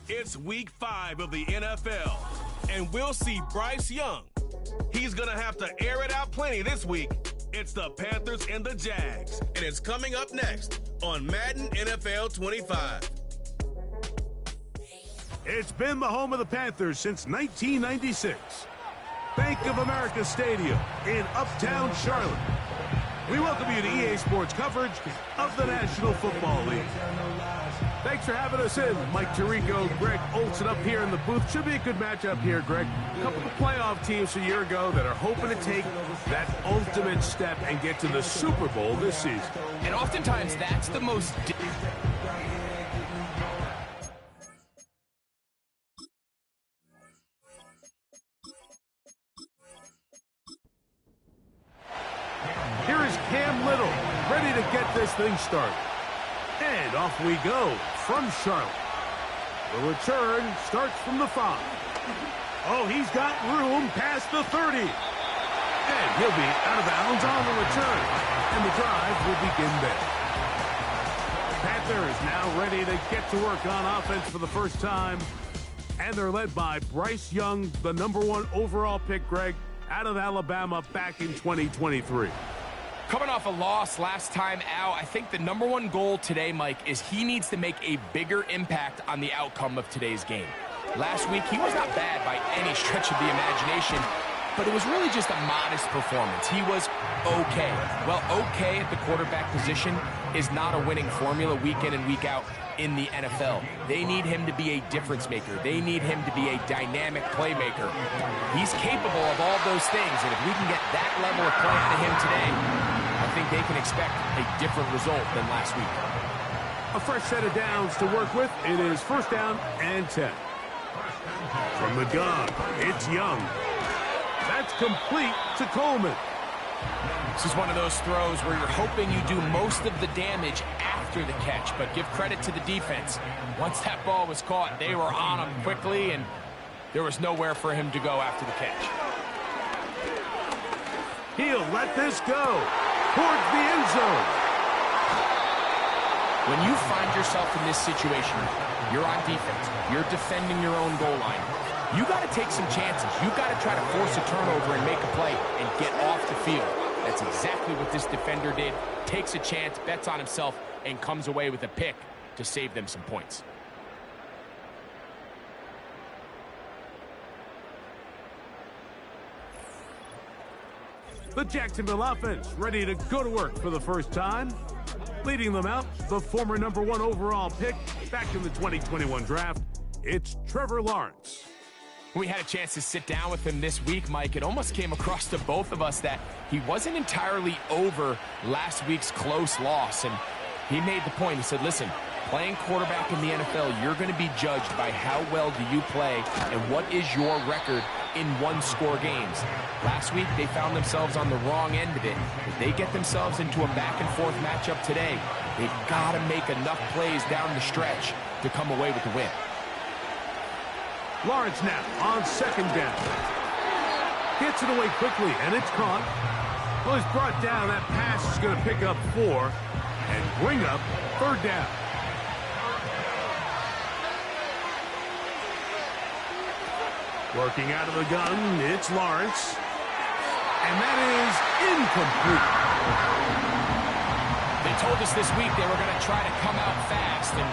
It's week 5 of the NFL, and we'll see Bryce Young. He's going to have to air it out plenty this week. It's the Panthers and the Jags, and it's coming up next on Madden NFL 25. It's been the home of the Panthers since 1996. Bank of America Stadium in Uptown Charlotte. We welcome you to EA Sports coverage of the National Football League. Thanks for having us in. Mike Tirico, Greg Olsen up here in the booth. Should be a good matchup here, Greg. A couple of playoff teams a year ago that are hoping to take that ultimate step and get to the Super Bowl this season. And oftentimes that's the most... Here is Cam Little, ready to get this thing started. And off we go from Charlotte. The return starts from the 5. Oh, he's got room past the 30. And he'll be out of bounds on the return. And the drive will begin there. Panthers now ready to get to work on offense for the first time. And they're led by Bryce Young, the #1 overall pick, Greg, out of Alabama back in 2023. Coming off a loss last time out, I think the #1 goal today, Mike, is he needs to make a bigger impact on the outcome of today's game. Last week, he was not bad by any stretch of the imagination, but it was really just a modest performance. He was okay. Well, okay at the quarterback position is not a winning formula week in and week out in the NFL. They need him to be a difference maker. They need him to be a dynamic playmaker. He's capable of all those things, and if we can get that level of play out of him today, I think they can expect a different result than last week. A fresh set of downs to work with. It is 1st down and 10. From the gun, it's Young. That's complete to Coleman. This is one of those throws where you're hoping you do most of the damage after the catch, but give credit to the defense. Once that ball was caught, they were on him quickly, and there was nowhere for him to go after the catch. He'll let this go towards the end zone. When you find yourself in this situation, you're on defense, you're defending your own goal line, you got to take some chances. You got to try to force a turnover and make a play and get off the field. That's exactly what this defender did. Takes a chance, bets on himself, and comes away with a pick to save them some points. The Jacksonville offense ready to go to work for the first time. Leading them out, the former #1 overall pick back in the 2021 draft, it's Trevor Lawrence. We had a chance to sit down with him this week, Mike. It almost came across to both of us that he wasn't entirely over last week's close loss. And he made the point. He said, listen, playing quarterback in the NFL, you're going to be judged by how well do you play and what is your record in one-score games. Last week, they found themselves on the wrong end of it. If they get themselves into a back-and-forth matchup today, they've got to make enough plays down the stretch to come away with the win. Lawrence now on 2nd down. Gets it away quickly, and it's caught. Well, he's brought down. That pass is going to pick up 4 and bring up 3rd down. Working out of the gun, it's Lawrence. And that is incomplete. They told us this week they were going to try to come out fast, and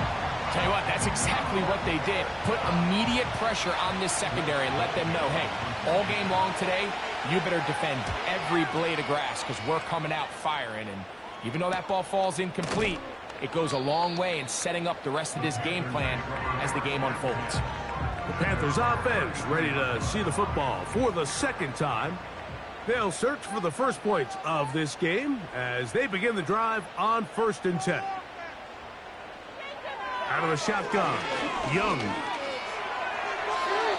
tell you what, that's exactly what they did. Put immediate pressure on this secondary and let them know, hey, all game long today, you better defend every blade of grass because we're coming out firing. And even though that ball falls incomplete, it goes a long way in setting up the rest of this game plan as the game unfolds. The Panthers offense ready to see the football for the 2nd time. They'll search for the first points of this game as they begin the drive on 1st and 10. Out of the shotgun, Young.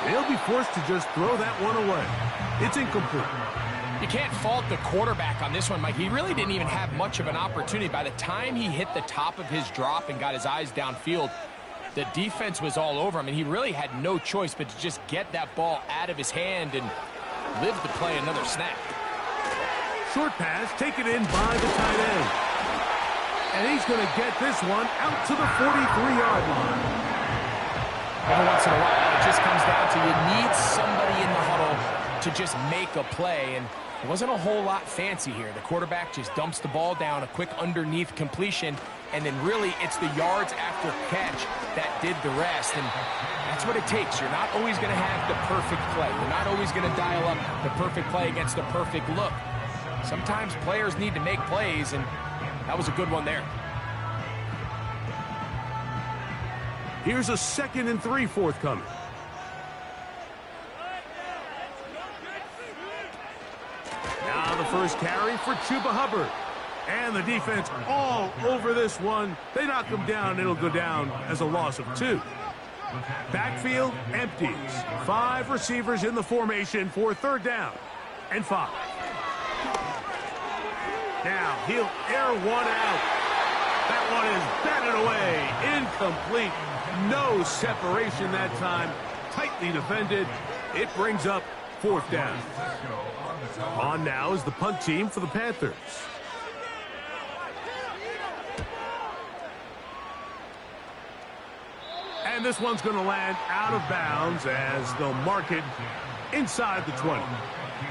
They'll be forced to just throw that one away. It's incomplete. You can't fault the quarterback on this one, Mike. He really didn't even have much of an opportunity. By the time he hit the top of his drop and got his eyes downfield, the defense was all over him, and he really had no choice but to just get that ball out of his hand and live to play another snap. Short pass taken in by the tight end. And he's going to get this one out to the 43-yard line. every once in a while, it just comes down to you need somebody in the huddle to just make a play, and it wasn't a whole lot fancy here. The quarterback just dumps the ball down, a quick underneath completion, and then really it's the yards after catch that did the rest, and that's what it takes. You're not always going to have the perfect play. You're not always going to dial up the perfect play against the perfect look. Sometimes players need to make plays, and that was a good one there. Here's a 2nd and 3 forthcoming. Now the first carry for Chuba Hubbard. And the defense all over this one. They knock him down. It'll go down as a loss of 2. Backfield empties. 5 receivers in the formation for 3rd down and 5. Now he'll air one out. That one is batted away. Incomplete. No separation that time. Tightly defended. It brings up 4th down. On now is the punt team for the Panthers. And this one's going to land out of bounds as they'll mark it inside the 20.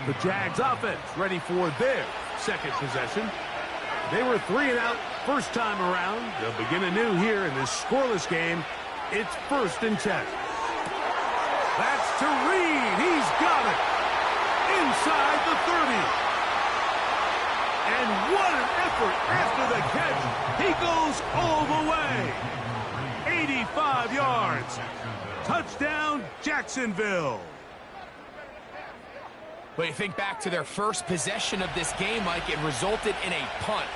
The Jags offense ready for their 2nd possession. They were 3 and out first time around. They'll begin anew here in this scoreless game. It's 1st and 10. That's to Reed. He's got it. Inside the 30. And what an effort after the catch. He goes all the way. 85 yards. Touchdown, Jacksonville. But you think back to their first possession of this game, Mike, it resulted in a punt.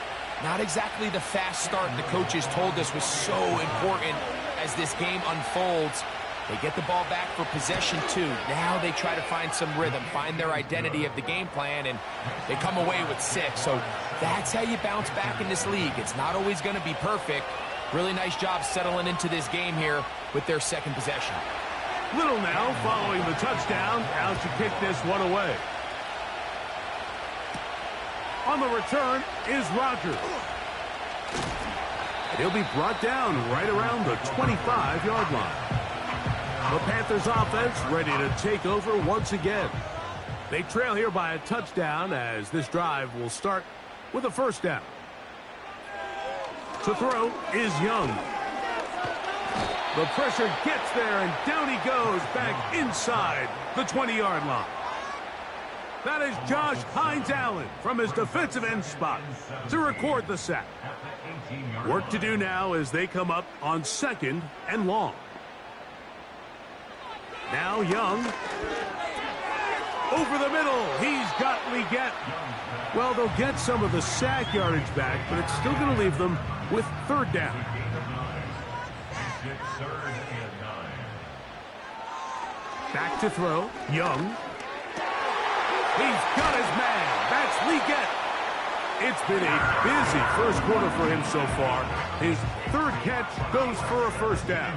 Not exactly the fast start the coaches told us was so important as this game unfolds. They get the ball back for possession 2. Now they try to find some rhythm, find their identity of the game plan, and they come away with 6. So that's how you bounce back in this league. It's not always going to be perfect. Really nice job settling into this game here with their 2nd possession. Little now following the touchdown. Out to kick this one away. On the return is Rodgers. He'll be brought down right around the 25-yard line. The Panthers offense ready to take over once again. They trail here by a touchdown as this drive will start with a 1st down. To throw is Young. The pressure gets there, and down he goes back inside the 20-yard line. That is Josh Hines-Allen from his defensive end spot to record the sack. Work to do now as they come up on 2nd and long. Now Young. Over the middle. He's got Leggett. Well, they'll get some of the sack yardage back, but it's still going to leave them with 3rd down. Back to throw. Young. He's got his man. That's Leggett. It's been a busy first quarter for him so far. His 3rd catch goes for a 1st down.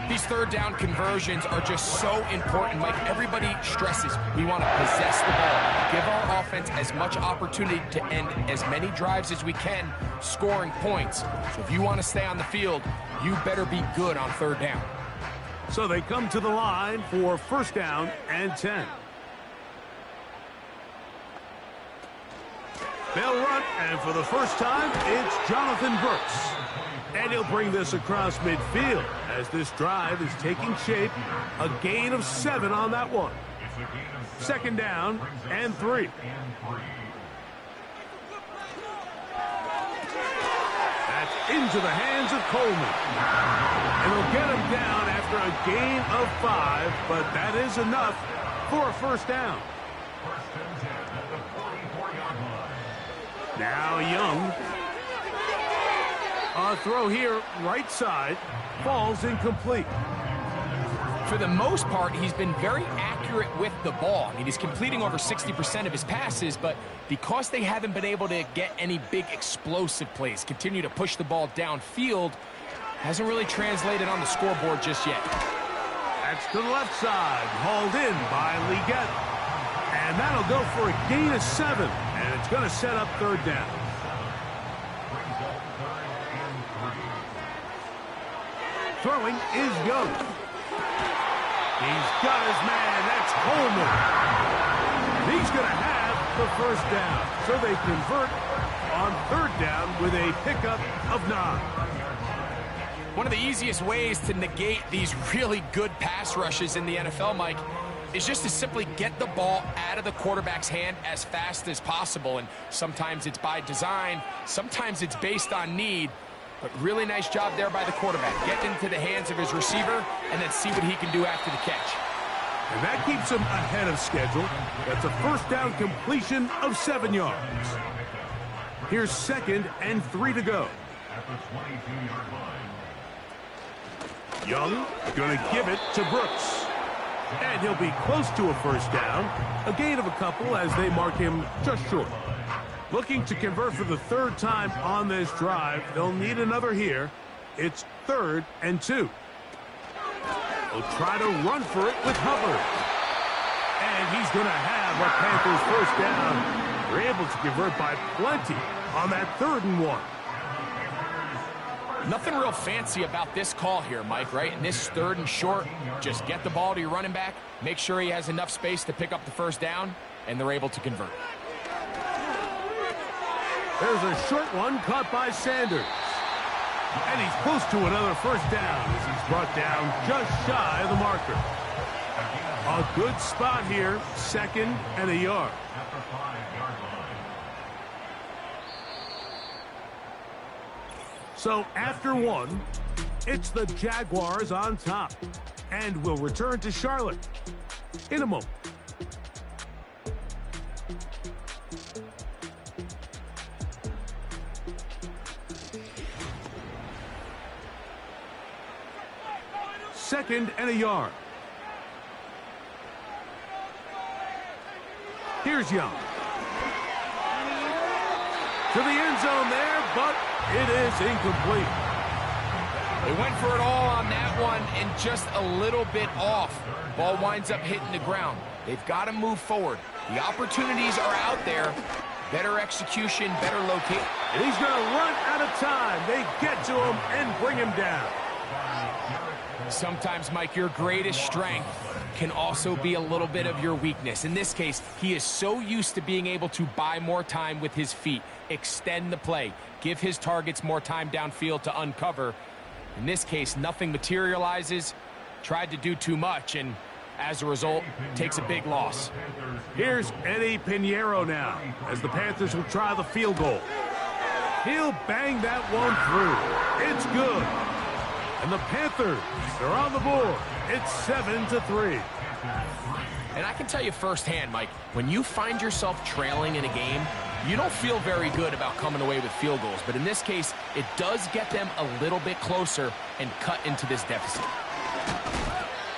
These 3rd down conversions are just so important, Mike. Everybody stresses we want to possess the ball, give our offense as much opportunity to end as many drives as we can, scoring points. So if you want to stay on the field, you better be good on 3rd down. So they come to the line for 1st down and 10. They'll run, and for the first time, it's Jonathan Brooks. And he'll bring this across midfield as this drive is taking shape. A gain of 7 on that one. 2nd down and 3. That's into the hands of Coleman. And they'll get him down after a gain of 5, but that is enough for a 1st down. Now Young. A throw here, right side, falls incomplete. For the most part, he's been very accurate with the ball. I mean, he's completing over 60% of his passes, but because they haven't been able to get any big explosive plays, continue to push the ball downfield, hasn't really translated on the scoreboard just yet. That's to the left side, hauled in by Leggett. And that'll go for a gain of 7, and it's going to set up 3rd down. Throwing is Young. He's got his man. That's Coleman. He's going to have the first down. So they convert on third down with a pickup of 9. One of the easiest ways to negate these really good pass rushes in the NFL, Mike, is just to simply get the ball out of the quarterback's hand as fast as possible. And sometimes it's by design, sometimes it's based on need. But really nice job there by the quarterback. Get into the hands of his receiver and then see what he can do after the catch. And that keeps him ahead of schedule. That's a first down completion of 7 yards. Here's 2nd and 3 to go. Young going to give it to Brooks. And he'll be close to a first down. A gain of a couple as they mark him just short. Looking to convert for the 3rd time on this drive. They'll need another here. It's 3rd and 2. They'll try to run for it with Hubbard. And he's going to have a Panthers first down. They're able to convert by plenty on that 3rd and 1. Nothing real fancy about this call here, Mike, right? In this 3rd and short, just get the ball to your running back, make sure he has enough space to pick up the first down, and they're able to convert. There's a short one caught by Sanders. And he's close to another first down as he's brought down just shy of the marker. A good spot here, 2nd and a yard. So after 1, it's the Jaguars on top. And we'll return to Charlotte in a moment. Second and a yard. Here's Young. To the end zone there, but it is incomplete. They went for it all on that one and just a little bit off. Ball winds up hitting the ground. They've got to move forward. The opportunities are out there. Better execution, better location. And he's going to run out of time. They get to him and bring him down. Sometimes, Mike, your greatest strength can also be a little bit of your weakness. In this case, he is so used to being able to buy more time with his feet, extend the play, give his targets more time downfield to uncover. In this case, nothing materializes, tried to do too much, and as a result, takes a big loss. Here's Eddie Pinheiro now, as the Panthers will try the field goal. He'll bang that one through. It's good. And the Panthers, they're on the board. It's 7-3. And I can tell you firsthand, Mike, when you find yourself trailing in a game, you don't feel very good about coming away with field goals. But in this case, it does get them a little bit closer and cut into this deficit.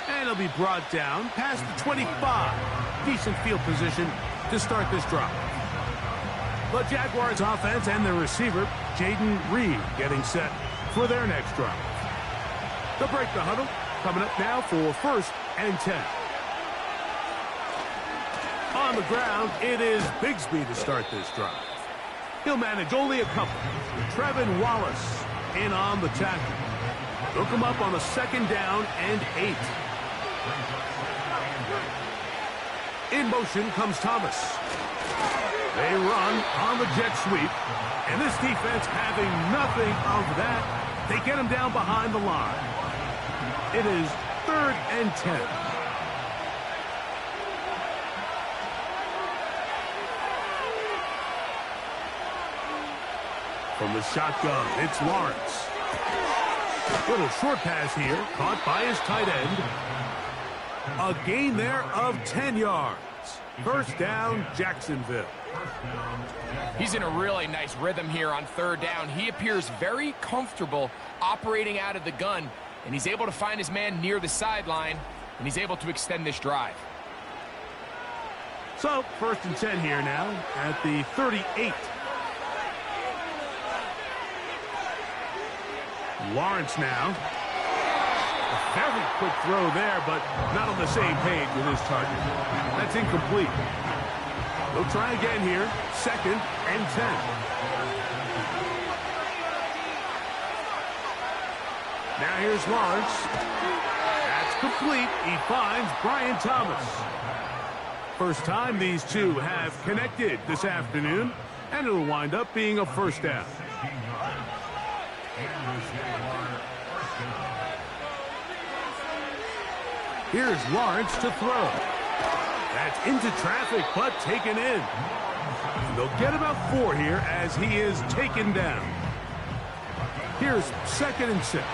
And he'll be brought down past the 25. Decent field position to start this drive. The Jaguars offense and their receiver, Jaden Reed, getting set for their next drive. They'll break the huddle. Coming up now for 1st and 10. On the ground, it is Bigsby to start this drive. He'll manage only a couple. Trevin Wallace in on the tackle. They'll come up on a 2nd down and 8. In motion comes Thomas. They run on the jet sweep. And this defense having nothing of that. They get him down behind the line. It is 3rd and 10. From the shotgun, it's Lawrence. Little short pass here, caught by his tight end. A gain there of 10 yards. First down, Jacksonville. He's in a really nice rhythm here on 3rd down. He appears very comfortable operating out of the gun, and he's able to find his man near the sideline, and he's able to extend this drive. So, 1st and 10 here now at the 38. Lawrence now. A very quick throw there, but not on the same page with his target. That's incomplete. They'll try again here. 2nd and 10. Now here's Lawrence. That's Complete, he finds Brian Thomas. First time these two have connected this afternoon, and it'll wind up being a first down. Here's Lawrence to throw. That's into traffic, but taken in. And they'll get about 4 here as he is taken down. Here's 2nd and 6.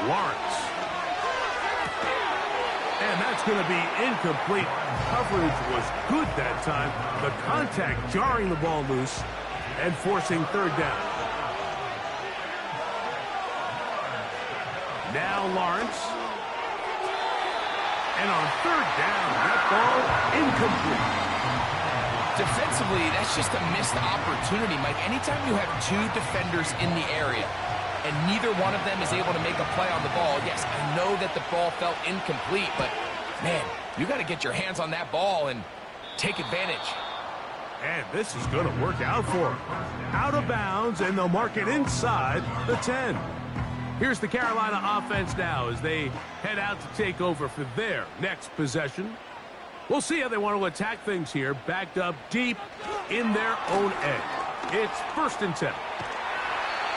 Lawrence. And that's going to be incomplete. Coverage was good that time. The contact jarring the ball loose and forcing 3rd down. Now Lawrence. And on 3rd down, that ball incomplete. Defensively, that's just a missed opportunity, Mike. Anytime you have 2 defenders in the area and neither one of them is able to make a play on the ball, yes, I know that the ball felt incomplete, but, man, you got to get your hands on that ball and take advantage. And this is going to work out for him. Out of bounds, and they'll mark it inside the 10. Here's the Carolina offense now as they head out to take over for their next possession. We'll see how they want to attack things here, backed up deep in their own end. It's 1st and 10.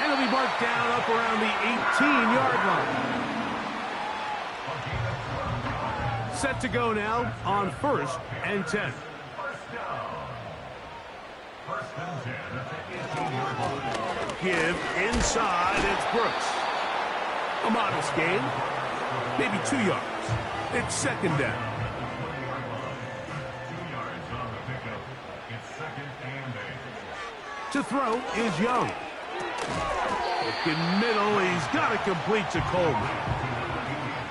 And it'll be marked down up around the 18-yard line. Set to go now on 1st and 10. Give inside, it's Brooks. A modest gain, maybe 2 yards. It's 2nd down. To throw is Young. Looking middle, he's got it complete to Coleman.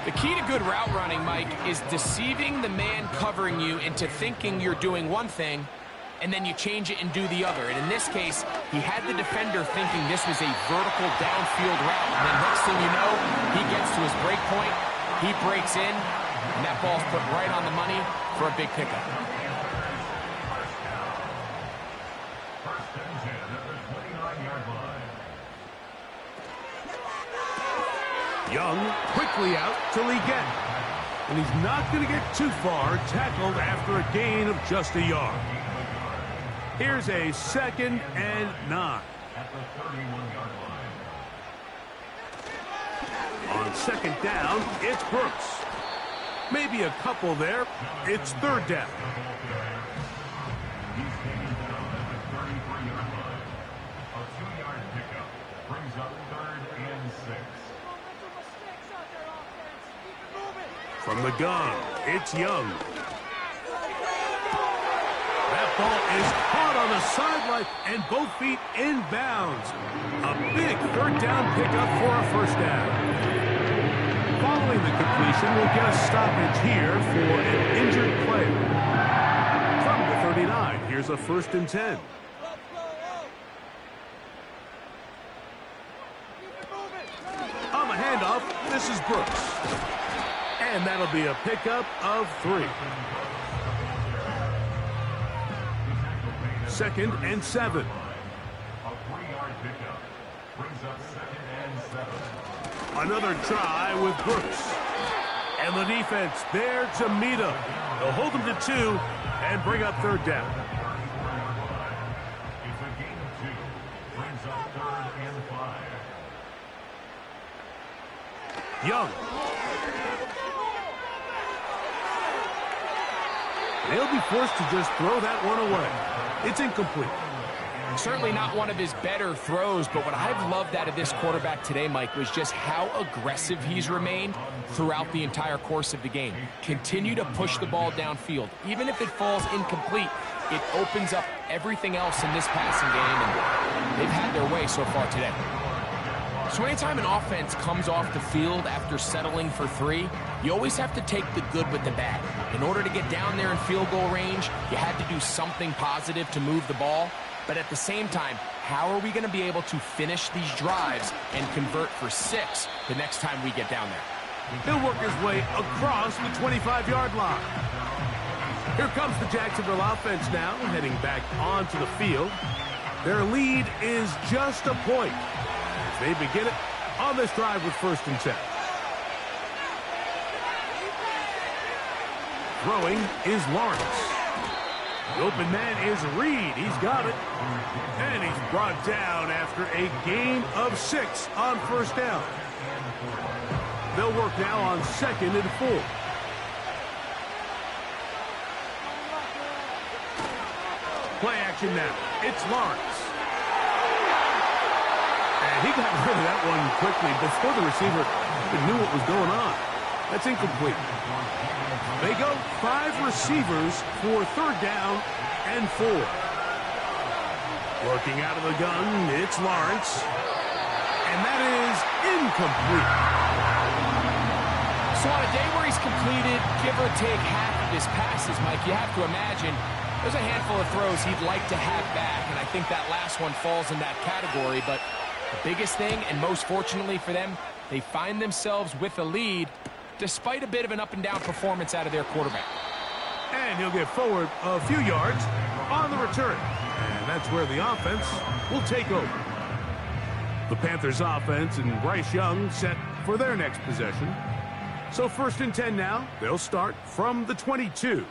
The key to good route running, Mike, is deceiving the man covering you into thinking you're doing one thing, and then you change it and do the other. And in this case, he had the defender thinking this was a vertical downfield route. And then next thing you know, he gets to his break point, he breaks in, and that ball's put right on the money for a big pickup. Young quickly out to Leggett. And he's not going to get too far, tackled after a gain of just a yard. Here's a 2nd and 9. At the 31-yard line. On 2nd down, it's Brooks. Maybe a couple there. It's 3rd down. He's taken down at the 33-yard line. A 2-yard pickup brings up 3rd and 6. From the gun, it's Young. That ball is caught on the sideline and both feet inbounds. A big 3rd down pickup for a 1st down. Following the completion, we'll get a stoppage here for an injured player. From the 39, here's a 1st and 10. On the handoff, this is Brooks. And that'll be a pickup of 3. 2nd and 7. A 3-yard pickup brings up 2nd and 7. Another try with Brooks. And the defense there to meet him. They'll hold him to 2 and bring up 3rd down. It's a gain of 2. Brings up 3rd and 5. Young. They'll be forced to just throw that one away. It's incomplete. Certainly not one of his better throws, but what I've loved out of this quarterback today, Mike, was just how aggressive he's remained throughout the entire course of the game. Continue to push the ball downfield. Even if it falls incomplete, it opens up everything else in this passing game, and they've had their way so far today. So anytime an offense comes off the field after settling for 3, you always have to take the good with the bad. In order to get down there in field goal range, you had to do something positive to move the ball. But at the same time, how are we going to be able to finish these drives and convert for 6 the next time we get down there? He'll work his way across the 25-yard line. Here comes the Jacksonville offense now, heading back onto the field. Their lead is just a point. They begin it on this drive with 1st and 10. Throwing is Lawrence. The open man is Reed. He's got it. And he's brought down after a gain of 6 on 1st down. They'll work now on 2nd and 4. Play action now. It's Lawrence. And he got rid of that one quickly before the receiver even knew what was going on. That's incomplete. They go 5 receivers for 3rd down and 4. Working out of the gun, it's Lawrence. And that is incomplete. So on a day where he's completed, give or take half of his passes, Mike, you have to imagine there's a handful of throws he'd like to have back, and I think that last one falls in that category. But the biggest thing, and most fortunately for them, they find themselves with a lead despite a bit of an up-and-down performance out of their quarterback. And he'll get forward a few yards on the return. And that's where the offense will take over. The Panthers offense and Bryce Young set for their next possession. So 1st and 10 now. They'll start from the 22.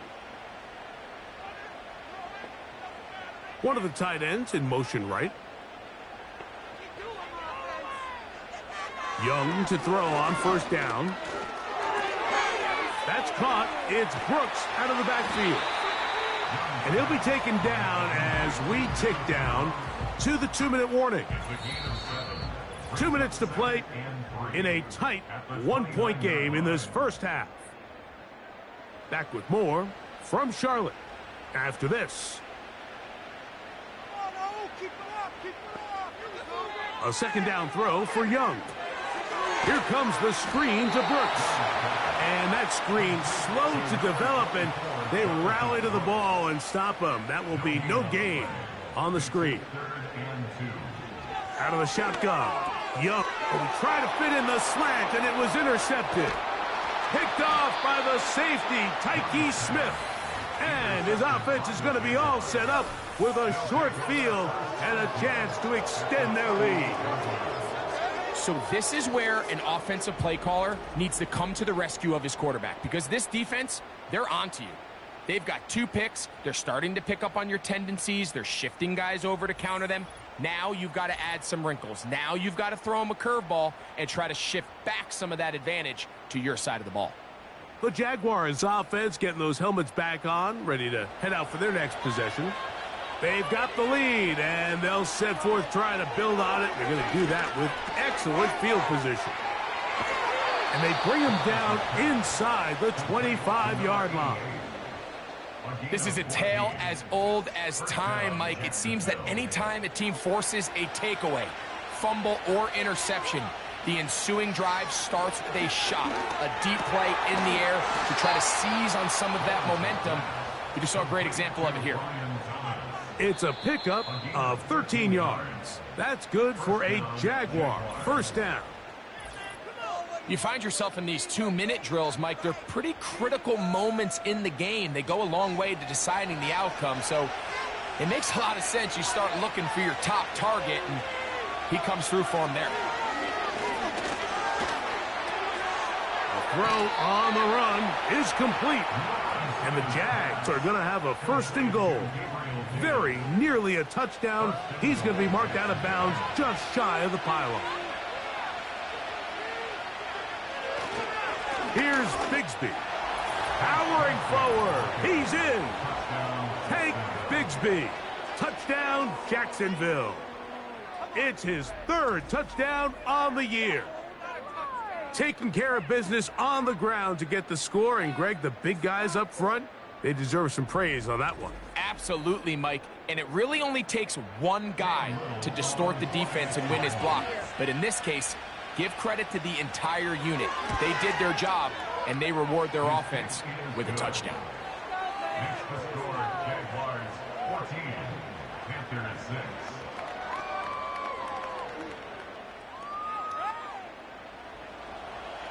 One of the tight ends in motion right. Young to throw on 1st down. That's caught. It's Brooks out of the backfield. And he'll be taken down as we tick down to the 2-minute warning. 2 minutes to play in a tight 1-point game in this first half. Back with more from Charlotte after this. A 2nd down throw for Young. Here comes the screen to Brooks. And that screen slow to develop, and they rally to the ball and stop him. That will be no gain on the screen. Out of the shotgun. Young will try to fit in the slant, and it was intercepted. Picked off by the safety, Tyke Smith. And his offense is going to be all set up with a short field and a chance to extend their lead. So this is where an offensive play caller needs to come to the rescue of his quarterback, because this defense, they're onto you. They've got 2 picks. They're starting to pick up on your tendencies. They're shifting guys over to counter them. Now you've got to add some wrinkles. Now you've got to throw them a curveball and try to shift back some of that advantage to your side of the ball. The Jaguars offense getting those helmets back on, ready to head out for their next possession. They've got the lead, and they'll set forth trying to build on it. They're going to do that with excellent field position. And they bring him down inside the 25-yard line. This is a tale as old as time, Mike. It seems that any time a team forces a takeaway, fumble, or interception, the ensuing drive starts with a shot, a deep play in the air to try to seize on some of that momentum. We just saw a great example of it here. It's a pickup of 13 yards. That's good for a Jaguar 1st down. You find yourself in these 2-minute drills, Mike. They're pretty critical moments in the game. They go a long way to deciding the outcome, so it makes a lot of sense. You start looking for your top target, and he comes through for him there. The throw on the run is complete, and the Jags are going to have a 1st and goal. Very nearly a touchdown. He's going to be marked out of bounds just shy of the pylon. Here's Bigsby. Powering forward. He's in. Take Bigsby. Touchdown, Jacksonville. It's his 3rd touchdown on the year. Taking care of business on the ground to get the score. And, Greg, the big guys up front, they deserve some praise on that one. Absolutely, Mike. And it really only takes one guy to distort the defense and win his block. But in this case, give credit to the entire unit. They did their job, and they reward their offense with a touchdown. Next to score, Jaguars 14, Panthers 6.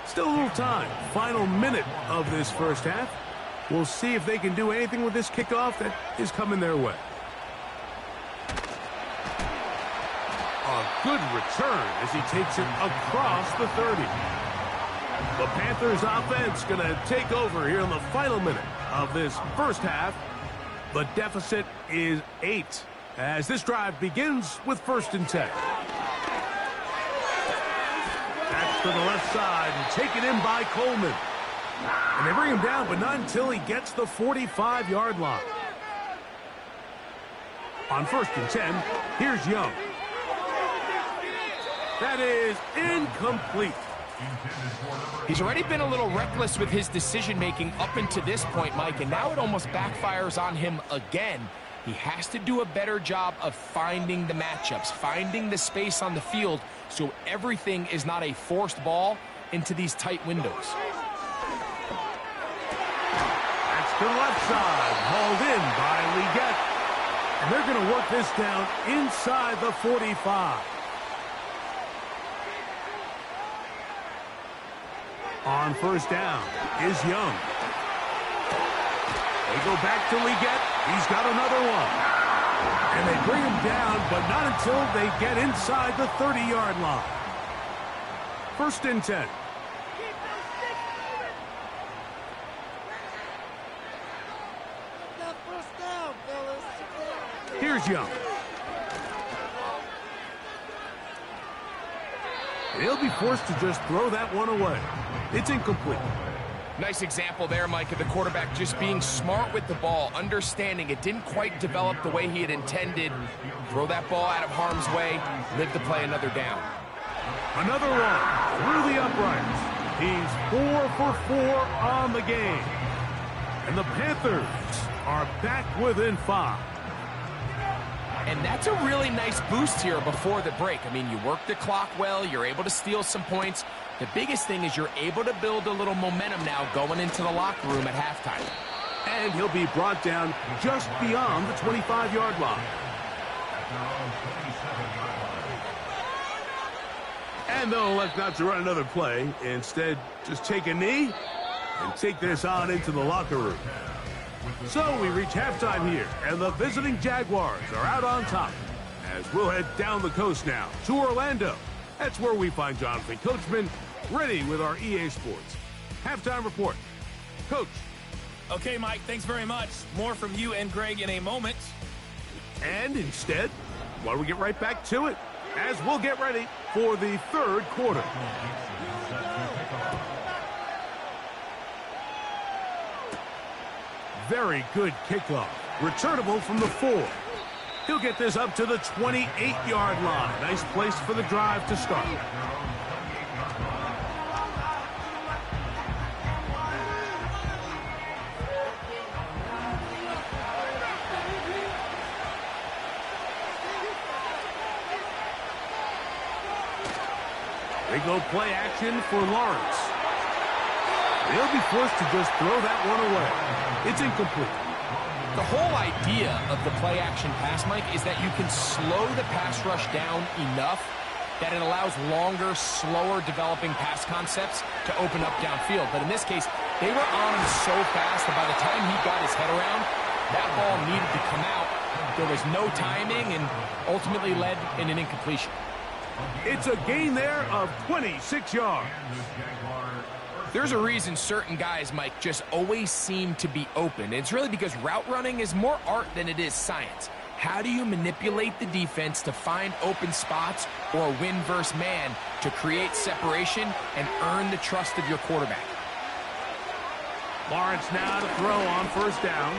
Still a little time. Final minute of this first half. We'll see if they can do anything with this kickoff that is coming their way. A A good return as he takes it across the 30. The Panthers offense going to take over here in the final minute of this first half. The deficit is 8 as this drive begins with 1st and 10. That's to the left side and taken in by Coleman. And they bring him down, but not until he gets the 45-yard line. On 1st and 10, here's Young. That is incomplete. He's already been a little reckless with his decision-making up until this point, Mike, and now it almost backfires on him again. He has to do a better job of finding the matchups, finding the space on the field so everything is not a forced ball into these tight windows. That's to the left side, hauled in by Leggett. And they're going to work this down inside the 45. On 1st down is Young. They go back to Leggett. He's got another one. And they bring him down, but not until they get inside the 30-yard line. 1st and 10. Here's Young. He'll be forced to just throw that one away. It's incomplete. Nice example there, Mike, of the quarterback just being smart with the ball, understanding it didn't quite develop the way he had intended. Throw that ball out of harm's way, live to play another down. Another run through the uprights. He's 4 for 4 on the game. And the Panthers are back within 5. And that's a really nice boost here before the break. I mean, you work the clock well, you're able to steal some points. The biggest thing is you're able to build a little momentum now going into the locker room at halftime. And he'll be brought down just beyond the 25-yard line. And they'll elect not to run another play. Instead, just take a knee and take this on into the locker room. So we reach halftime here, and the visiting Jaguars are out on top. As we'll head down the coast now to Orlando. That's where we find Jonathan Coachman ready with our EA Sports halftime report. Coach. Okay, Mike, thanks very much. More from you and Greg in a moment. And instead, why don't we get right back to it as we'll get ready for the 3rd quarter. Very good kickoff. Returnable from the 4. He'll get this up to the 28-yard line. Nice place for the drive to start. They go play action for Lawrence. They'll be forced to just throw that one away. It's incomplete. The whole idea of the play-action pass, Mike, is that you can slow the pass rush down enough that it allows longer, slower developing pass concepts to open up downfield. But in this case, they were on him so fast that by the time he got his head around, that ball needed to come out. There was no timing and ultimately led in an incompletion. It's a gain there of 26 yards. There's a reason certain guys, Mike, just always seem to be open. It's really because route running is more art than it is science. How do you manipulate the defense to find open spots or win versus man to create separation and earn the trust of your quarterback? Lawrence now to throw on 1st down.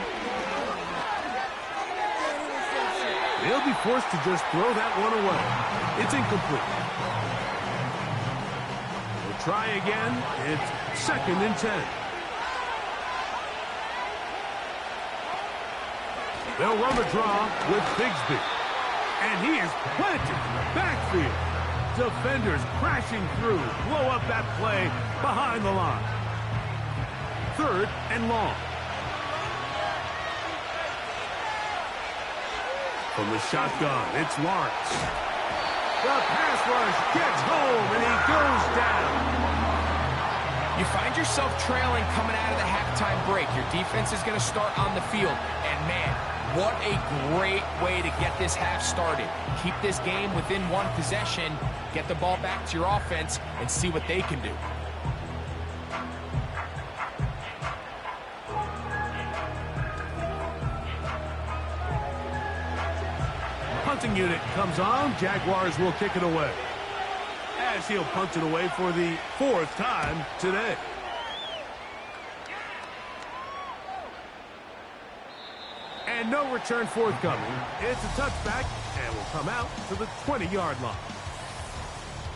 They'll be forced to just throw that one away. It's incomplete. We'll try again. It's 2nd and 10. They'll run the draw with Bigsby. And he is planted in the backfield. Defenders crashing through. Blow up that play behind the line. 3rd and long. From the shotgun, it's Lawrence. The pass rush gets home, and he goes down. You find yourself trailing coming out of the halftime break. Your defense is going to start on the field. And, man, what a great way to get this half started. Keep this game within one possession, get the ball back to your offense, and see what they can do. Punting unit comes on. Jaguars will kick it away, as he'll punt it away for the 4th time today. And no return forthcoming. It's a touchback and will come out to the 20-yard line.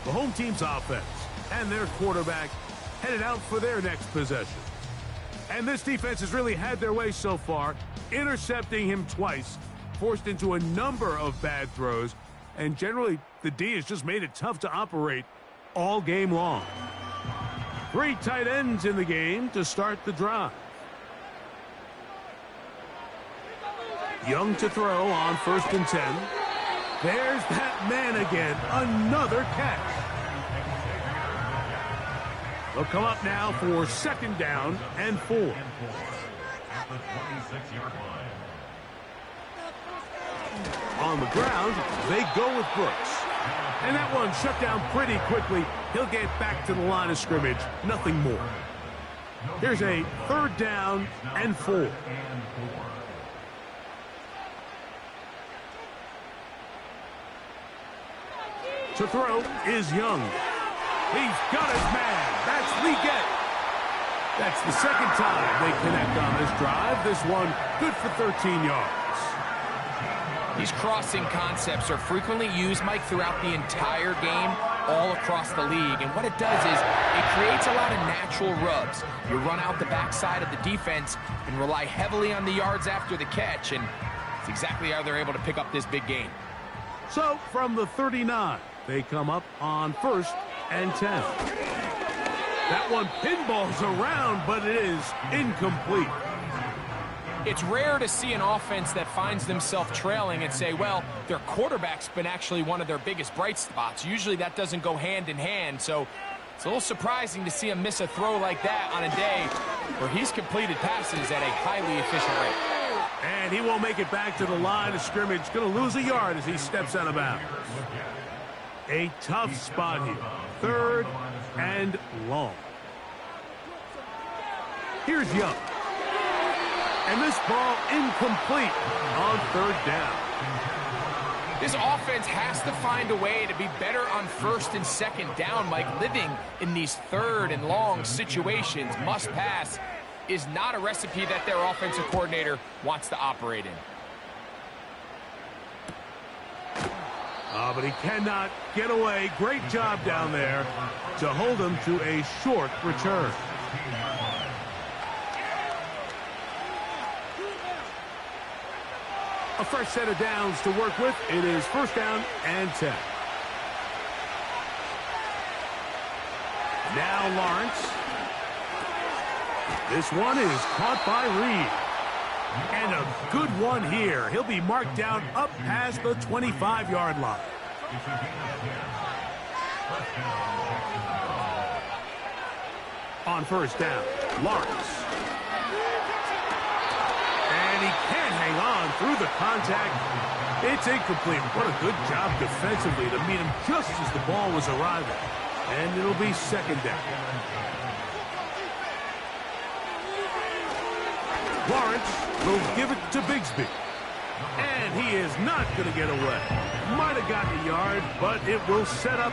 The home team's offense and their quarterback headed out for their next possession. And this defense has really had their way so far, intercepting him twice, forced into a number of bad throws, and generally the D has just made it tough to operate all game long. 3 tight ends in the game to start the drive. Young to throw on 1st and 10. There's that man again. Another catch. They'll come up now for 2nd down and 4. At the 26-yard line. On the ground, they go with Brooks. And that one shut down pretty quickly. He'll get back to the line of scrimmage. Nothing more. Here's a 3rd down and 4. To throw is Young. He's got his man. That's Leggett. That's the 2nd time they connect on this drive. This one good for 13 yards. These crossing concepts are frequently used, Mike, throughout the entire game, all across the league. And what it does is it creates a lot of natural rubs. You run out the backside of the defense and rely heavily on the yards after the catch, and it's exactly how they're able to pick up this big gain. So from the 39, they come up on 1st and 10. That one pinballs around, but it is incomplete. It's rare to see an offense that finds themselves trailing and say, well, their quarterback's been actually one of their biggest bright spots. Usually that doesn't go hand in hand, so it's a little surprising to see him miss a throw like that on a day where he's completed passes at a highly efficient rate. And he won't make it back to the line of scrimmage. Going to lose a yard as he steps out of bounds. A tough spot here. 3rd and long. Here's Young. And this ball incomplete on 3rd down. This offense has to find a way to be better on 1st and 2nd down, Mike. Living in these 3rd and long situations, must pass, is not a recipe that their offensive coordinator wants to operate in. But he cannot get away. Great job down there to hold him to a short return. A fresh set of downs to work with. It is 1st down and 10. Now Lawrence. This one is caught by Reed. And a good one here. He'll be marked down up past the 25-yard line. On 1st down, Lawrence. And he can't hang on through the contact. It's incomplete. What a good job defensively to meet him just as the ball was arriving. And it'll be 2nd down. Lawrence will give it to Bigsby. And he is not going to get away. Might have gotten a yard, but it will set up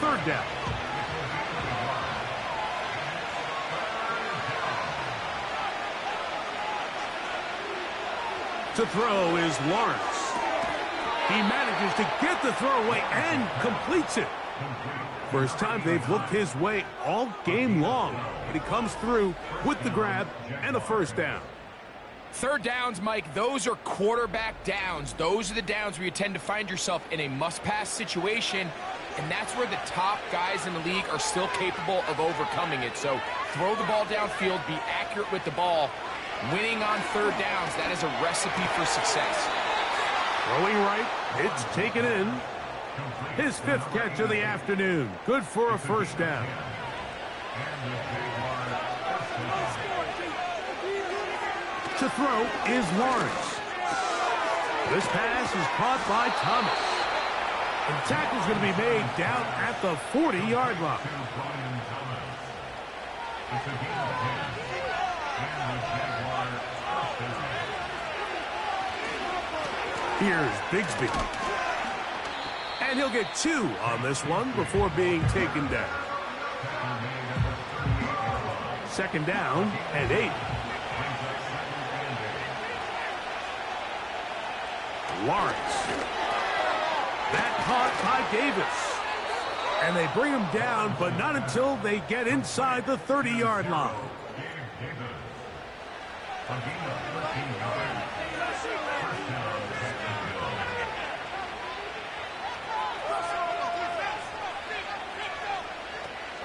3rd down. To throw is Lawrence. He manages to get the throw away and completes it. First time they've looked his way all game long, but he comes through with the grab and a 1st down. 3rd downs, Mike, those are quarterback downs. Those are the downs where you tend to find yourself in a must-pass situation, and that's where the top guys in the league are still capable of overcoming it. So throw the ball downfield, be accurate with the ball. Winning on 3rd downs, that is a recipe for success. Throwing right, it's taken in. His 5th catch of the afternoon. Good for a 1st down. To throw is Lawrence. This pass is caught by Thomas. And the tackle's going to be made down at the 40-yard line. Here's Bigsby. And he'll get 2 on this one before being taken down. Second down and 8. Lawrence. That caught by Davis. And they bring him down, but not until they get inside the 30-yard line.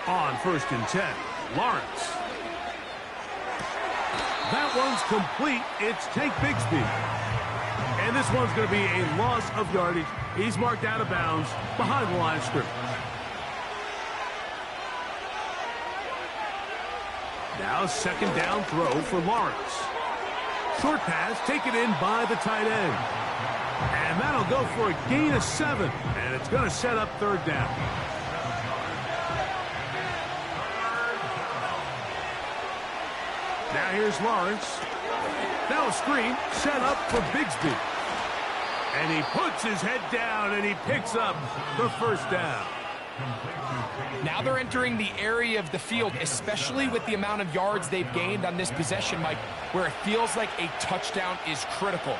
On 1st and 10, Lawrence. That one's complete. It's Tank Bigsby. And this one's going to be a loss of yardage. He's marked out of bounds behind the line of scrimmage. Now second down throw for Lawrence. Short pass taken in by the tight end. And that'll go for a gain of 7. And it's going to set up 3rd down. Now here's Lawrence. Now a screen set up for Bigsby. And he puts his head down and he picks up the 1st down. Now they're entering the area of the field, especially with the amount of yards they've gained on this possession, Mike, where it feels like a touchdown is critical.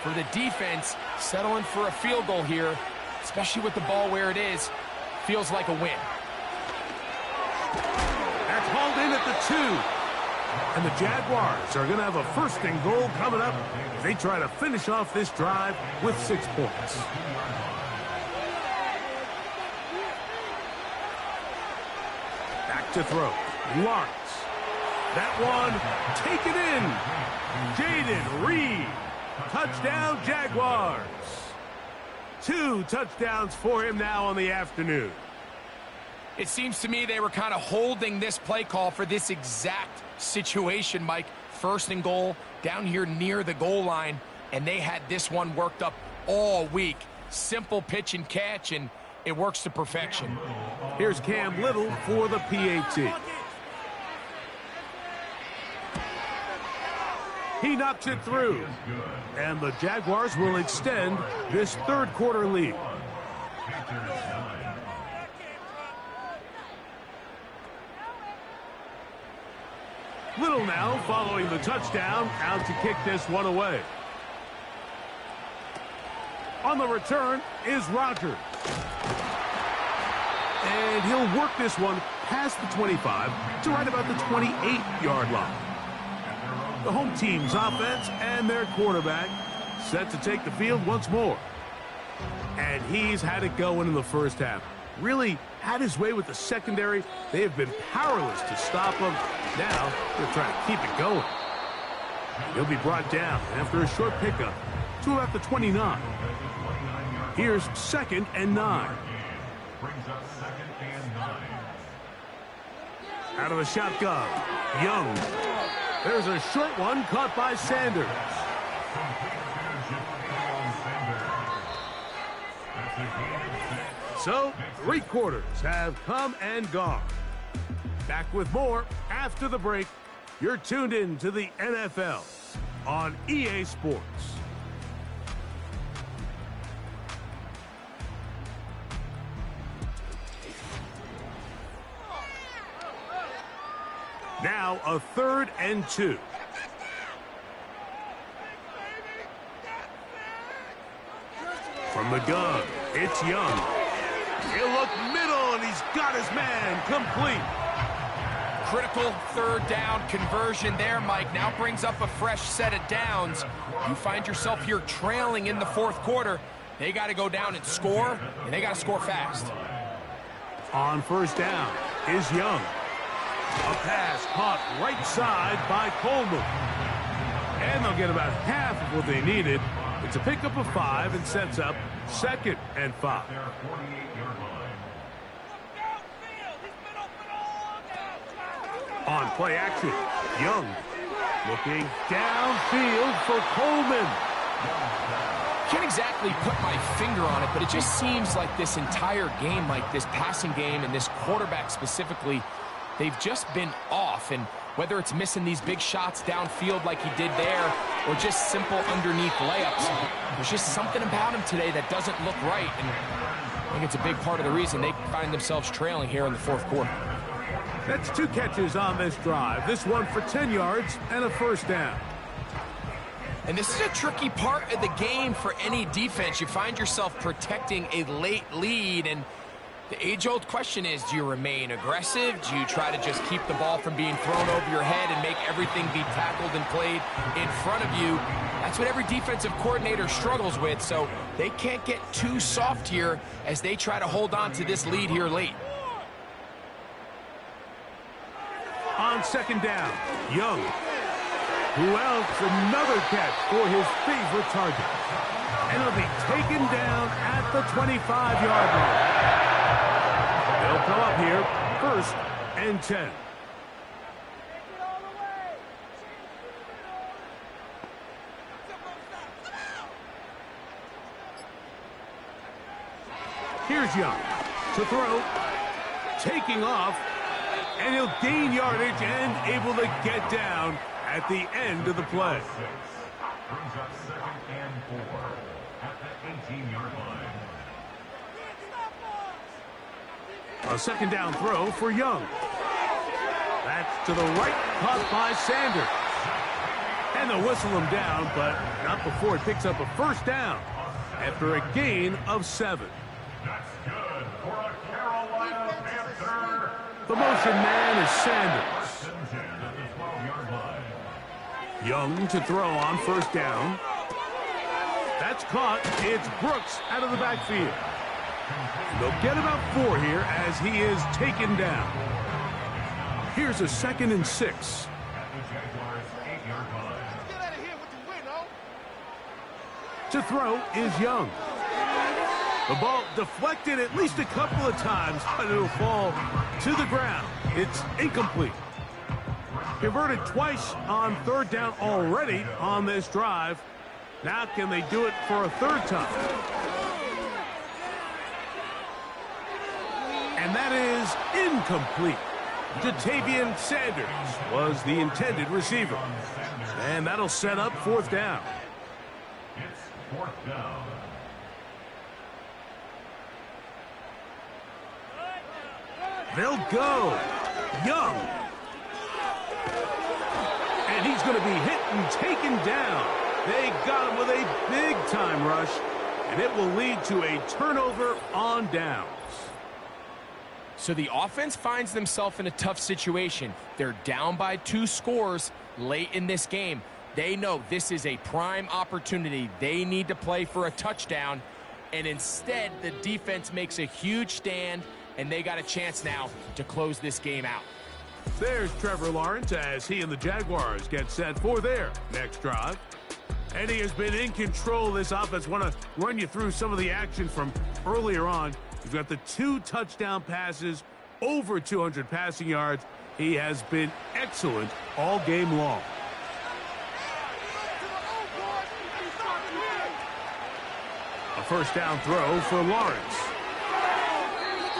For the defense, settling for a field goal here, especially with the ball where it is, feels like a win. That's hauled in at the 2. And the Jaguars are going to have a 1st and goal coming up as they try to finish off this drive with 6 points. Back to throw. Lawrence. That one taken in. Jaden Reed. Touchdown, Jaguars. 2 touchdowns for him now on the afternoon. It seems to me they were kind of holding this play call for this exact situation, Mike. 1st and goal down here near the goal line, and they had this one worked up all week. Simple pitch and catch, and it works to perfection. Here's Cam Little for the PAT. He knocks it through, and the Jaguars will extend this 3rd quarter lead. Little now following the touchdown, out to kick this one away. On the return is Rogers. And he'll work this one past the 25 to right about the 28-yard line. The home team's offense and their quarterback set to take the field once more. And he's had it going in the 1st half. Really had his way with the secondary. They have been powerless to stop him. Now they're trying to keep it going. He'll be brought down after a short pickup to about the 29. Here's 2nd and 9. Out of the shotgun, Young. There's a short one caught by Sanders. So, 3 quarters have come and gone. Back with more after the break. You're tuned in to the NFL on EA Sports. Now a 3rd and 2. From the gun, it's Young. He'll look middle, and he's got his man complete. Critical 3rd down conversion there, Mike. Now brings up a fresh set of downs. You find yourself here trailing in the 4th quarter. They got to go down and score, and they got to score fast. On 1st down is Young. A pass caught right side by Coleman. And they'll get about half of what they needed. It's a pickup of 5 and sets up 2nd and 5. On play action, Young Looking downfield for Coleman. Can't exactly put my finger on it, but it just seems like this entire game, like this passing game and this quarterback specifically, they've just been off. And whether it's missing these big shots downfield like he did there or just simple underneath layups, there's just something about him today that doesn't look right. And I think it's a big part of the reason they find themselves trailing here in the fourth quarter. That's 2 catches on this drive. This one for 10 yards and a first down. And this is a tricky part of the game for any defense. You find yourself protecting a late lead, and the age-old question is, do you remain aggressive? Do you try to just keep the ball from being thrown over your head and make everything be tackled and played in front of you? That's what every defensive coordinator struggles with, so they can't get too soft here as they try to hold on to this lead here late. On second down, Young. Who else? Another catch for his favorite target. And it'll be taken down at the 25-yard line. They'll come up here, 1st and 10. Here's Young to throw. Taking off. And he'll gain yardage and able to get down at the end of the play. Brings up 2nd and 4 at the 18-yard line. A second down throw for Young. That's to the right, caught by Sanders. And they'll whistle him down, but not before it picks up a first down after a gain of 7. That's good for a Carolina Panther. The motion man is Sanders. Young to throw on first down. That's caught. It's Brooks out of the backfield. And they'll get about 4 here as he is taken down. Here's a 2nd and 6. At the Jaguars' 8-yard line. Get out of here with the win, oh. To throw is Young. The ball deflected at least a couple of times, but it'll fall to the ground. It's incomplete. Converted twice on 3rd down already on this drive. Now can they do it for a 3rd time? And that is incomplete. Jatavian Sanders was the intended receiver. And that'll set up 4th down. It's 4th down. They'll go. Young. And he's going to be hit and taken down. They got him with a big-time rush, and it will lead to a turnover on downs. So the offense finds themselves in a tough situation. They're down by 2 scores late in this game. They know this is a prime opportunity. They need to play for a touchdown, and instead the defense makes a huge stand, and they got a chance now to close this game out. There's Trevor Lawrence as he and the Jaguars get set for their next drive. And he has been in control of this offense. Want to run you through some of the action from earlier on. You've got the 2 touchdown passes, over 200 passing yards. He has been excellent all game long. A first down throw for Lawrence.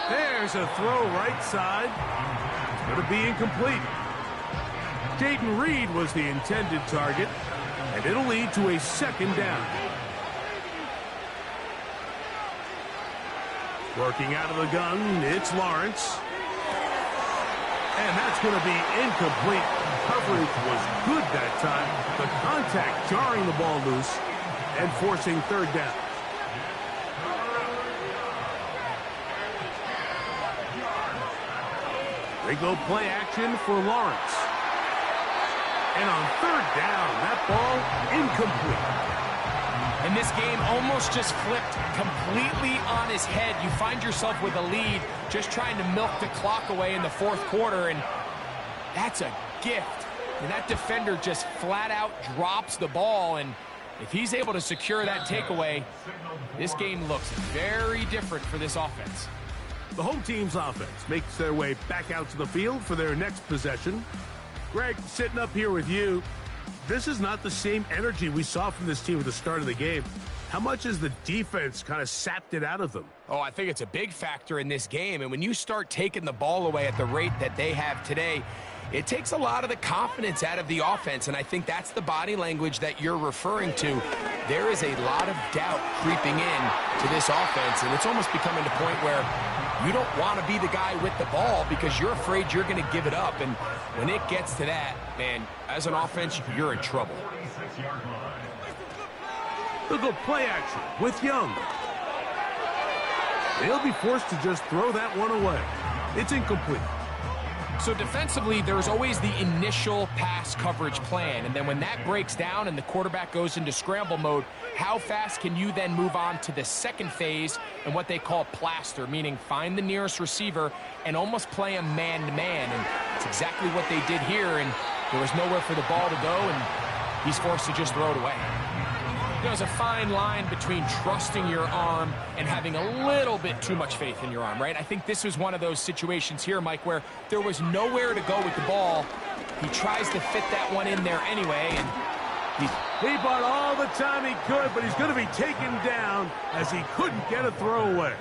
There's a throw right side. It's going to be incomplete. Jaden Reed was the intended target, and it'll lead to a 2nd down. Working out of the gun, it's Lawrence. And that's going to be incomplete. Coverage was good that time. The contact jarring the ball loose and forcing 3rd down. They go play action for Lawrence. And on 3rd down, that ball incomplete. And this game almost just flipped completely on his head. You find yourself with a lead, just trying to milk the clock away in the 4th quarter, and that's a gift. And that defender just flat out drops the ball, and if he's able to secure that takeaway, this game looks very different for this offense. The home team's offense makes their way back out to the field for their next possession. Greg, sitting up here with you, this is not the same energy we saw from this team at the start of the game. How much has the defense kind of sapped it out of them? Oh, I think it's a big factor in this game. And when you start taking the ball away at the rate that they have today, it takes a lot of the confidence out of the offense, and I think that's the body language that you're referring to. There is a lot of doubt creeping in to this offense, and it's almost becoming to the point where you don't want to be the guy with the ball because you're afraid you're going to give it up. And when it gets to that, man, as an offense, you're in trouble. They'll go play action with Young. They'll be forced to just throw that one away. It's incomplete. So defensively, there's always the initial pass coverage plan, and then when that breaks down and the quarterback goes into scramble mode, how fast can you then move on to the second phase and what they call plaster, meaning find the nearest receiver and almost play him man-to-man, and it's exactly what they did here, and there was nowhere for the ball to go, and he's forced to just throw it away. There's a fine line between trusting your arm and having a little bit too much faith in your arm, right? I think this was one of those situations here, Mike, where there was nowhere to go with the ball. He tries to fit that one in there anyway, and he bought all the time he could, but he's going to be taken down as he couldn't get a throwaway.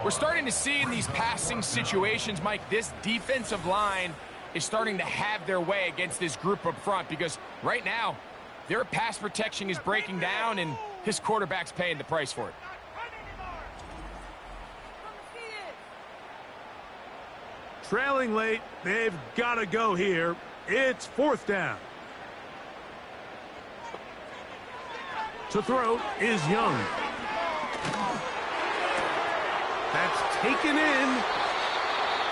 We're starting to see in these passing situations, Mike, this defensive line is starting to have their way against this group up front because right now, their pass protection is breaking down, and his quarterback's paying the price for it. Trailing late, they've got to go here. It's fourth down. To throw is Young. That's taken in,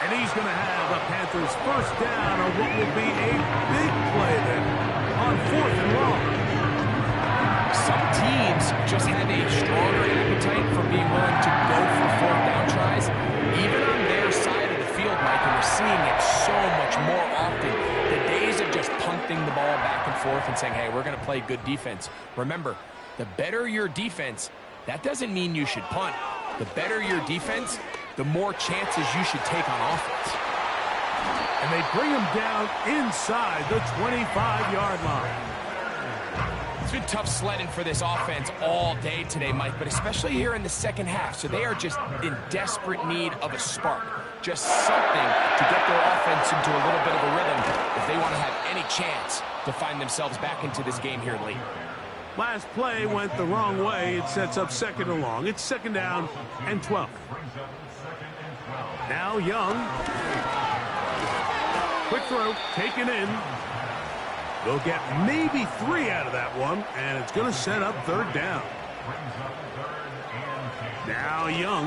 and he's going to have a Panthers first down on what will be a big play then. On fourth and long. Some teams just have a stronger appetite for being willing to go for fourth down tries, even on their side of the field, Mike, and we're seeing it so much more often. The days of just punting the ball back and forth and saying, hey, we're going to play good defense. Remember, the better your defense, that doesn't mean you should punt. The better your defense, the more chances you should take on offense. And they bring him down inside the 25-yard line. It's been tough sledding for this offense all day today, Mike, but especially here in the second half. So they are just in desperate need of a spark, just something to get their offense into a little bit of a rhythm if they want to have any chance to find themselves back into this game here late. Last play went the wrong way. It sets up second and long. It's second down and 12. Now Young. Quick throw, taken in. They'll get maybe 3 out of that one, and it's going to set up third down. Now Young.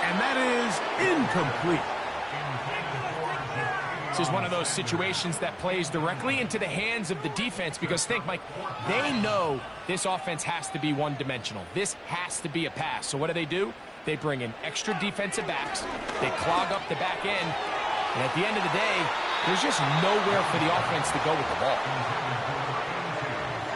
And that is incomplete. This is one of those situations that plays directly into the hands of the defense because think, Mike, they know this offense has to be one-dimensional. This has to be a pass. So what do? They bring in extra defensive backs. They clog up the back end. And at the end of the day, there's just nowhere for the offense to go with the ball.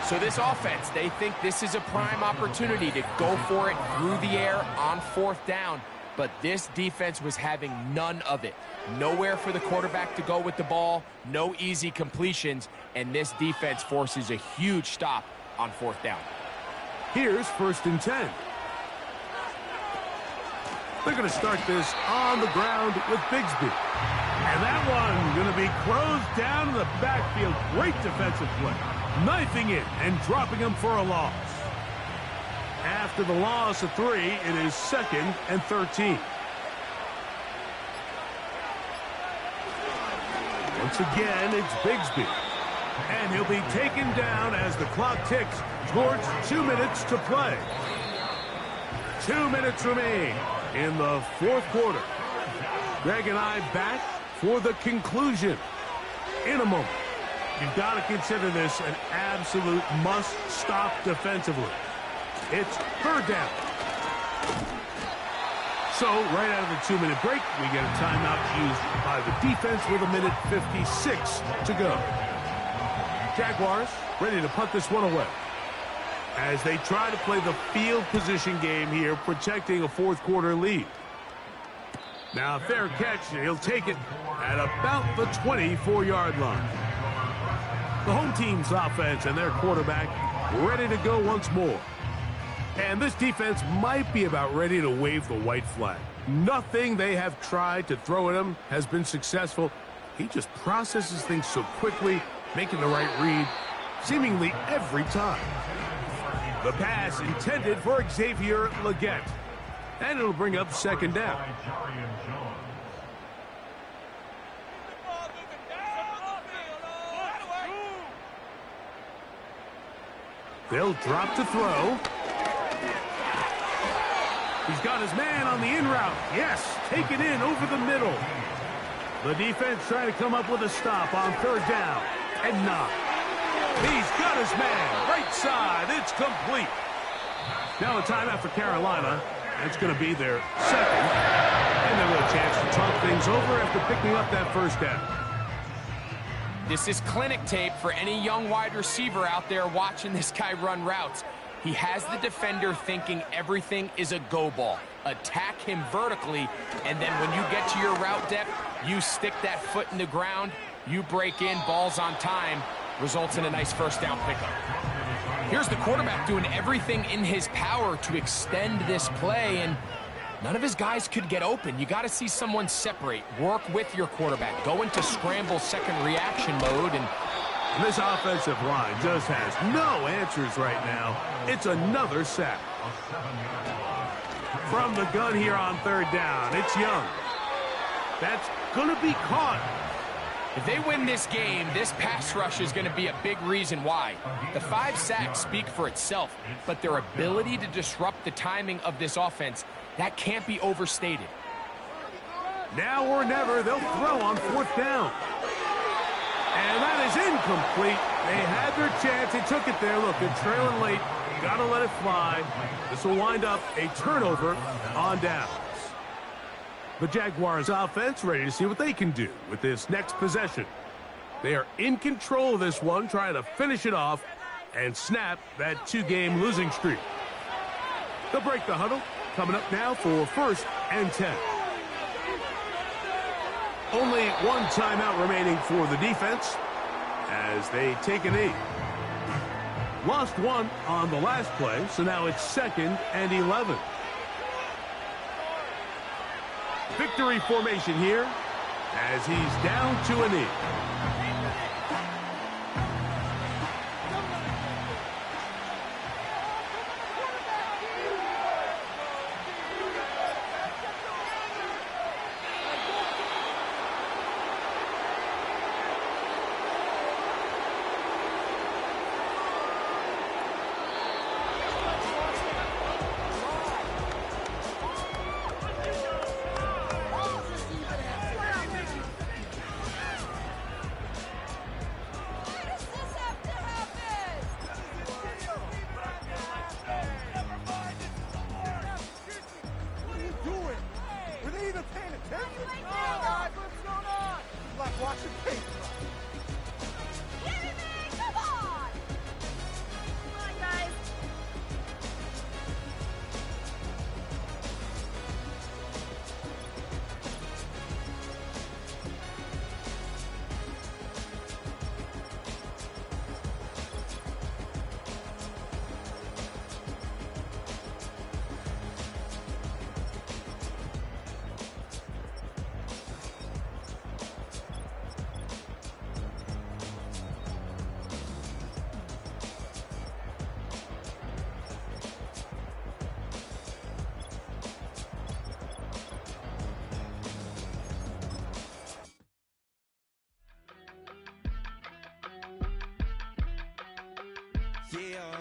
So this offense, they think this is a prime opportunity to go for it through the air on fourth down. But this defense was having none of it. Nowhere for the quarterback to go with the ball, no easy completions, and this defense forces a huge stop on fourth down. Here's first and 10. They're going to start this on the ground with Bigsby. And that one going to be closed down in the backfield. Great defensive play. Knifing it and dropping him for a loss. After the loss of 3, it is second and 13. Once again, it's Bigsby. And he'll be taken down as the clock ticks towards 2 minutes to play. 2 minutes remain in the fourth quarter. Greg and I back for the conclusion in a moment. You've got to consider this an absolute must-stop defensively. It's third down. So, right out of the 2-minute break, we get a timeout used by the defense with 1:56 to go. Jaguars ready to punt this one away as they try to play the field position game here, protecting a fourth quarter lead. Now a fair catch, and he'll take it at about the 24-yard line. The home team's offense and their quarterback ready to go once more. And this defense might be about ready to wave the white flag. Nothing they have tried to throw at him has been successful. He just processes things so quickly, making the right read seemingly every time. The pass intended for Xavier Leggett. And it'll bring up second down. They'll drop to throw. He's got his man on the in route. Yes, take it in over the middle. The defense trying to come up with a stop on third down. And not. He's got his man. Right side. It's complete. Now a timeout for Carolina. It's going to be their second. And they'll get a chance to talk things over after picking up that first down. This is clinic tape for any young wide receiver out there watching this guy run routes. He has the defender thinking everything is a go ball. Attack him vertically, and then when you get to your route depth, you stick that foot in the ground, you break in, balls on time, results in a nice first down pickup. Here's the quarterback doing everything in his power to extend this play, and none of his guys could get open. You got to see someone separate, work with your quarterback, go into scramble second reaction mode, and this offensive line just has no answers right now. It's another sack. From the gun here on third down, it's Young. That's going to be caught. If they win this game, this pass rush is going to be a big reason why. The 5 sacks speak for itself, but their ability to disrupt the timing of this offense, that can't be overstated. Now or never, they'll throw on fourth down. And that is incomplete. They had their chance. They took it there. Look, they're trailing late. Got to let it fly. This will wind up a turnover on downs. The Jaguars offense ready to see what they can do with this next possession. They are in control of this one, trying to finish it off and snap that 2-game losing streak. They'll break the huddle. Coming up now for 1st and 10. Only one timeout remaining for the defense as they take a knee. Lost one on the last play, so now it's 2nd and 11. Victory formation here as he's down to a knee. Yeah.